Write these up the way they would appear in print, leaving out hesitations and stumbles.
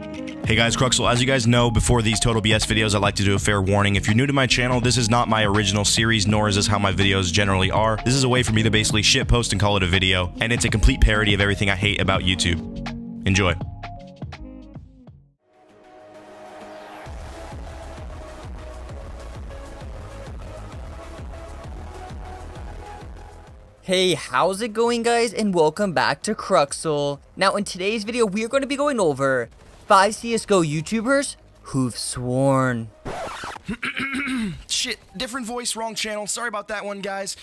Hey guys, Cruxal. As you guys know, before these Total BS videos, I like to do a fair warning. If you're new to my channel, this is not my original series, nor is this how my videos generally are. This is a way for me to basically shitpost and call it a video, and it's a complete parody of everything I hate about YouTube. Enjoy. Hey, how's it going, guys, and welcome back to Cruxal. Now, in today's video, we are going to be going over 5 CSGO YouTubers who've sworn. Shit, different voice, wrong channel. Sorry about that one, guys.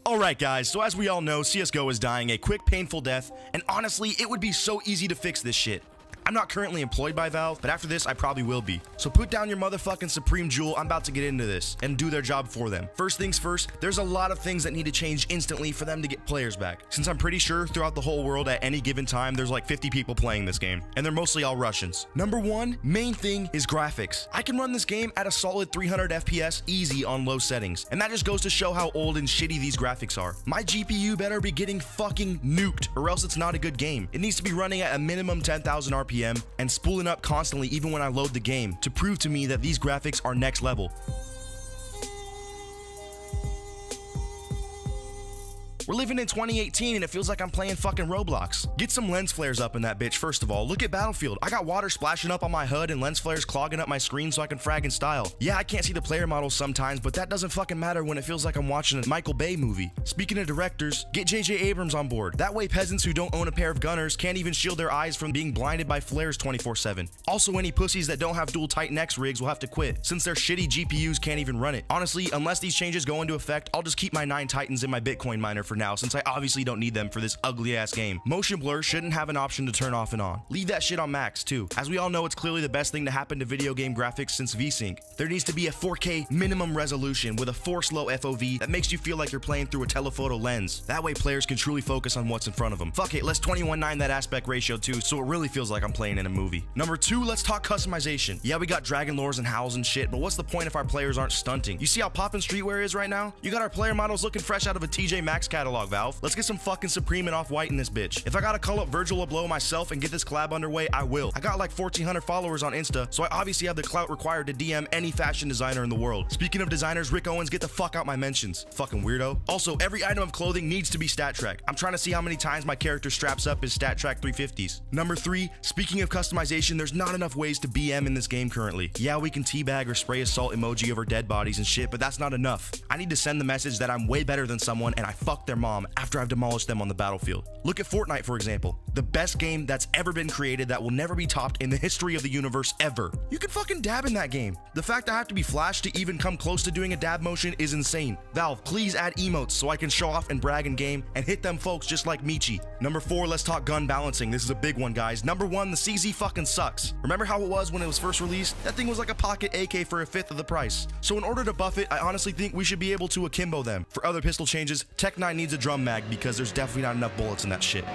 Alright guys, so as we all know, CSGO is dying a quick, painful death, and honestly, it would be so easy to fix this shit. I'm not currently employed by Valve, but after this, I probably will be. So put down your motherfucking Supreme Jewel, I'm about to get into this, and do their job for them. First things first, there's a lot of things that need to change instantly for them to get players back. Since I'm pretty sure throughout the whole world at any given time, there's like 50 people playing this game, and they're mostly all Russians. Number one, main thing is graphics. I can run this game at a solid 300 FPS easy on low settings, and that just goes to show how old and shitty these graphics are. My GPU better be getting fucking nuked, or else it's not a good game. It needs to be running at a minimum 10,000 RPM, and spooling up constantly even when I load the game to prove to me that these graphics are next level. We're living in 2018 and it feels like I'm playing fucking Roblox. Get some lens flares up in that bitch first of all. Look at Battlefield. I got water splashing up on my HUD and lens flares clogging up my screen so I can frag in style. Yeah, I can't see the player models sometimes, but that doesn't fucking matter when it feels like I'm watching a Michael Bay movie. Speaking of directors, get J.J. Abrams on board. That way peasants who don't own a pair of gunners can't even shield their eyes from being blinded by flares 24/7. Also, any pussies that don't have dual Titan X rigs will have to quit, since their shitty GPUs can't even run it. Honestly, unless these changes go into effect, I'll just keep my 9 Titans in my Bitcoin miner for now, since I obviously don't need them for this ugly ass game. Motion blur shouldn't have an option to turn off and on. Leave that shit on max too. As we all know, it's clearly the best thing to happen to video game graphics since VSync. There needs to be a 4K minimum resolution with a force low FOV that makes you feel like you're playing through a telephoto lens. That way players can truly focus on what's in front of them. Fuck it, let's 21:9 that aspect ratio too, so it really feels like I'm playing in a movie. Number 2, let's talk customization. Yeah, we got dragon lores and howls and shit, but what's the point if our players aren't stunting? You see how poppin' streetwear is right now? You got our player models looking fresh out of a TJ Maxx catalog, Valve. Let's get some fucking Supreme and Off-White in this bitch. If I gotta call up Virgil Abloh myself and get this collab underway, I will. I got like 1,400 followers on Insta, so I obviously have the clout required to DM any fashion designer in the world. Speaking of designers, Rick Owens, get the fuck out my mentions. Fucking weirdo. Also, every item of clothing needs to be stat track. I'm trying to see how many times my character straps up his stat track 350s. Number 3, speaking of customization, there's not enough ways to BM in this game currently. Yeah, we can teabag or spray a salt emoji over dead bodies and shit, but that's not enough. I need to send the message that I'm way better than someone and I fucked their mom after I've demolished them on the battlefield. Look at Fortnite, for example. The best game that's ever been created that will never be topped in the history of the universe ever. You can fucking dab in that game. The fact I have to be flashed to even come close to doing a dab motion is insane. Valve, please add emotes so I can show off and brag in game and hit them folks just like Michi. Number 4, let's talk gun balancing. This is a big one, guys. Number 1, the CZ fucking sucks. Remember how it was when it was first released? That thing was like a pocket AK for 1/5 of the price. So in order to buff it, I honestly think we should be able to akimbo them. For other pistol changes, Tech 9 needs a drum mag because there's definitely not enough bullets in that shit.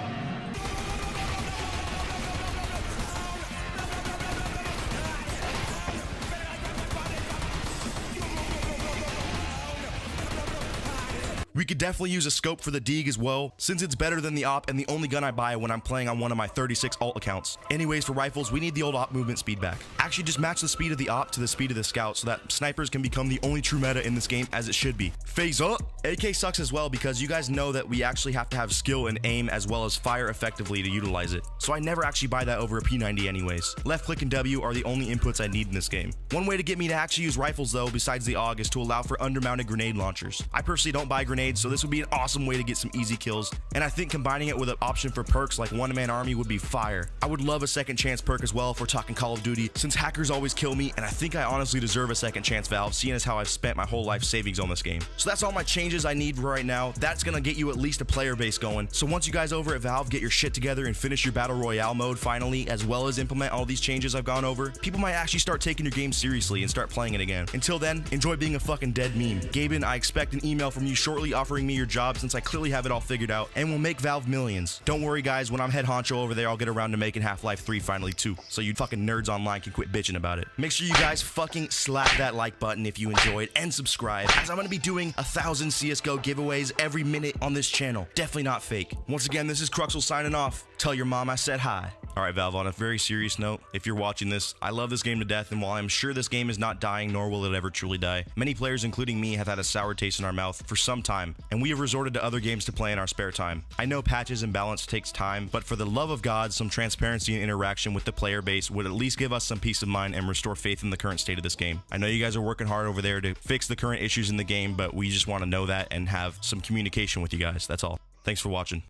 We could definitely use a scope for the Deeg as well, since it's better than the AWP and the only gun I buy when I'm playing on one of my 36 alt accounts. Anyways, for rifles, we need the old AWP movement speed back. Actually, just match the speed of the AWP to the speed of the scout so that snipers can become the only true meta in this game as it should be. Phase up! AK sucks as well because you guys know that we actually have to have skill and aim as well as fire effectively to utilize it. So I never actually buy that over a P90 anyways. Left click and W are the only inputs I need in this game. One way to get me to actually use rifles though, besides the AUG, is to allow for undermounted grenade launchers. I personally don't buy grenades, so this would be an awesome way to get some easy kills, and I think combining it with an option for perks like one-man army would be fire. I would love a second chance perk as well if we're talking Call of Duty, since hackers always kill me, and I think I honestly deserve a second chance, Valve, seeing as how I've spent my whole life savings on this game. So that's all my changes I need right now. That's gonna get you at least a player base going. So once you guys over at Valve get your shit together and finish your Battle Royale mode finally, as well as implement all these changes I've gone over, people might actually start taking your game seriously and start playing it again. Until then, enjoy being a fucking dead meme. Gaben, I expect an email from you shortly offering me your job since I clearly have it all figured out and will make Valve millions. Don't worry guys, when I'm head honcho over there, I'll get around to making Half-Life 3 finally too, so you fucking nerds online can quit bitching about it. Make sure you guys fucking slap that like button if you enjoyed and subscribe, as I'm gonna be doing 1,000 CSGO giveaways every minute on this channel. Definitely not fake. Once again, this is Cruxal signing off. Tell your mom I said hi. Alright Valve, on a very serious note, if you're watching this, I love this game to death, and while I'm sure this game is not dying nor will it ever truly die, many players including me have had a sour taste in our mouth for some time, and we have resorted to other games to play in our spare time. I know patches and balance takes time, but for the love of God, some transparency and interaction with the player base would at least give us some peace of mind and restore faith in the current state of this game. I know you guys are working hard over there to fix the current issues in the game, but we just want to know that and have some communication with you guys, that's all. Thanks for watching.